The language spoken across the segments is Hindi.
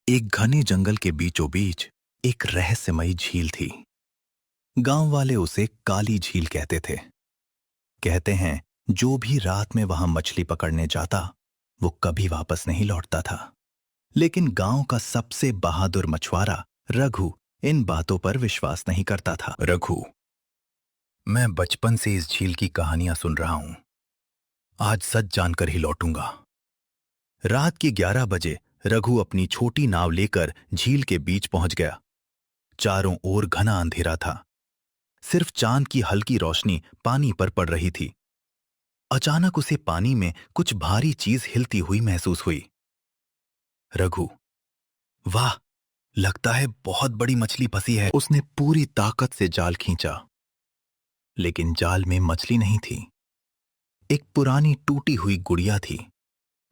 एक घने जंगल के बीचों बीच एक रहस्यमयी झील थी। गांव वाले उसे काली झील कहते थे। कहते हैं जो भी रात में वहां मछली पकड़ने जाता वो कभी वापस नहीं लौटता था। लेकिन गांव का सबसे बहादुर मछुआरा रघु इन बातों पर विश्वास नहीं करता था। रघु, मैं बचपन से इस झील की कहानियां सुन रहा हूं। आज सच जानकर ही लौटूंगा। रात के 11 बजे रघु अपनी छोटी नाव लेकर झील के बीच पहुंच गया। चारों ओर घना अंधेरा था। सिर्फ चांद की हल्की रोशनी पानी पर पड़ रही थी। अचानक उसे पानी में कुछ भारी चीज हिलती हुई महसूस हुई। रघु, वाह, लगता है बहुत बड़ी मछली फंसी है। उसने पूरी ताकत से जाल खींचा, लेकिन जाल में मछली नहीं थी। एक पुरानी टूटी हुई गुड़िया थी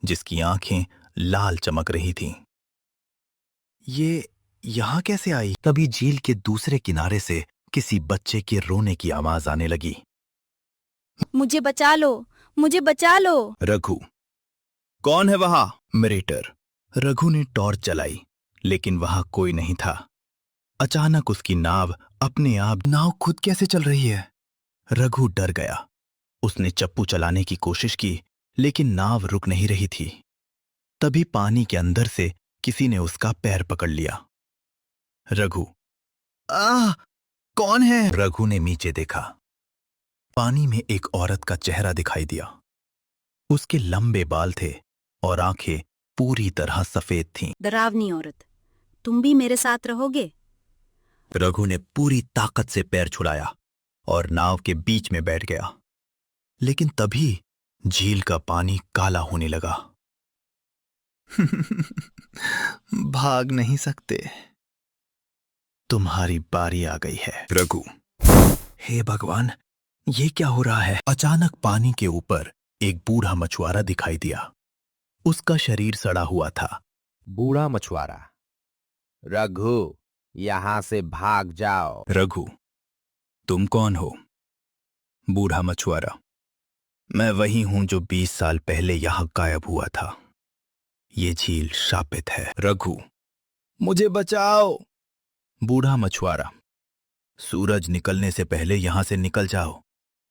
जिसकी आंखें लाल चमक रही थीं। ये यहां कैसे आई? तभी झील के दूसरे किनारे से किसी बच्चे के रोने की आवाज आने लगी। मुझे बचा लो, मुझे बचा लो। रघु, कौन है वहां? नरेटर। रघु ने टॉर्च चलाई, लेकिन वहां कोई नहीं था। अचानक उसकी नाव अपने आप। नाव खुद कैसे चल रही है? रघु डर गया। उसने चप्पू चलाने की कोशिश की, लेकिन नाव रुक नहीं रही थी। तभी पानी के अंदर से किसी ने उसका पैर पकड़ लिया। रघु, कौन है? रघु ने नीचे देखा। पानी में एक औरत का चेहरा दिखाई दिया। उसके लंबे बाल थे और आंखें पूरी तरह सफेद थीं। डरावनी औरत, तुम भी मेरे साथ रहोगे? रघु ने पूरी ताकत से पैर छुड़ाया और नाव के बीच में बैठ गया। लेकिन तभी झील का पानी काला होने लगा। भाग नहीं सकते, तुम्हारी बारी आ गई है। रघु, हे भगवान, ये क्या हो रहा है? अचानक पानी के ऊपर एक बूढ़ा मछुआरा दिखाई दिया। उसका शरीर सड़ा हुआ था। बूढ़ा मछुआरा, रघु, यहां से भाग जाओ। रघु, तुम कौन हो? बूढ़ा मछुआरा, मैं वही हूं जो 20 साल पहले यहां गायब हुआ था। ये झील शापित है। रघु, मुझे बचाओ। बूढ़ा मछुआरा, सूरज निकलने से पहले यहां से निकल जाओ,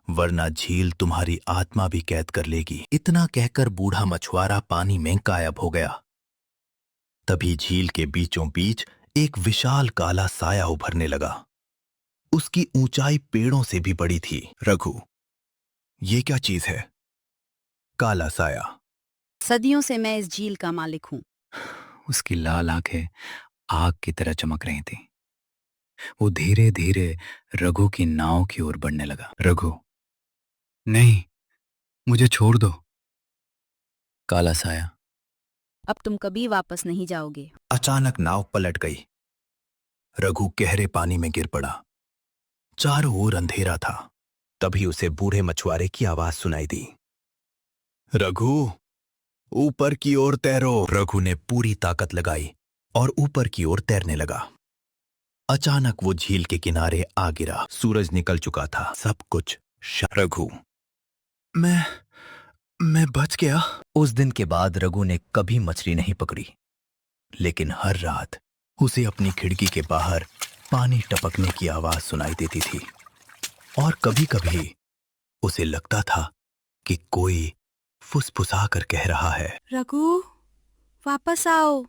वरना झील तुम्हारी आत्मा भी कैद कर लेगी। इतना कहकर बूढ़ा मछुआरा पानी में गायब हो गया। तभी झील के बीचों बीच एक विशाल काला साया उभरने लगा। उसकी ऊंचाई पेड़ों से भी बड़ी थी। रघु, ये क्या चीज है? काला साया। सदियों से मैं इस झील का मालिक हूँ। उसकी लाल आंखें आग की तरह चमक रही थीं। वो धीरे धीरे रघु की नाव की ओर बढ़ने लगा। रघु, नहीं, मुझे छोड़ दो। काला साया। अब तुम कभी वापस नहीं जाओगे। अचानक नाव पलट गई। रघु गहरे पानी में गिर पड़ा। चारों ओर अंधेरा था। तभी उसे बूढ़े मछुआरे की आवाज सुनाई दी। रघु, ऊपर की ओर तैरो। रघु ने पूरी ताकत लगाई और ऊपर की ओर तैरने लगा। अचानक वो झील के किनारे आ गिरा। सूरज निकल चुका था। सब कुछ रघु, मैं बच गया। उस दिन के बाद रघु ने कभी मछली नहीं पकड़ी, लेकिन हर रात उसे अपनी खिड़की के बाहर पानी टपकने की आवाज सुनाई देती थी। और कभी कभी उसे लगता था कि कोई फुसफुसा कर कह रहा है, रघु, वापस आओ।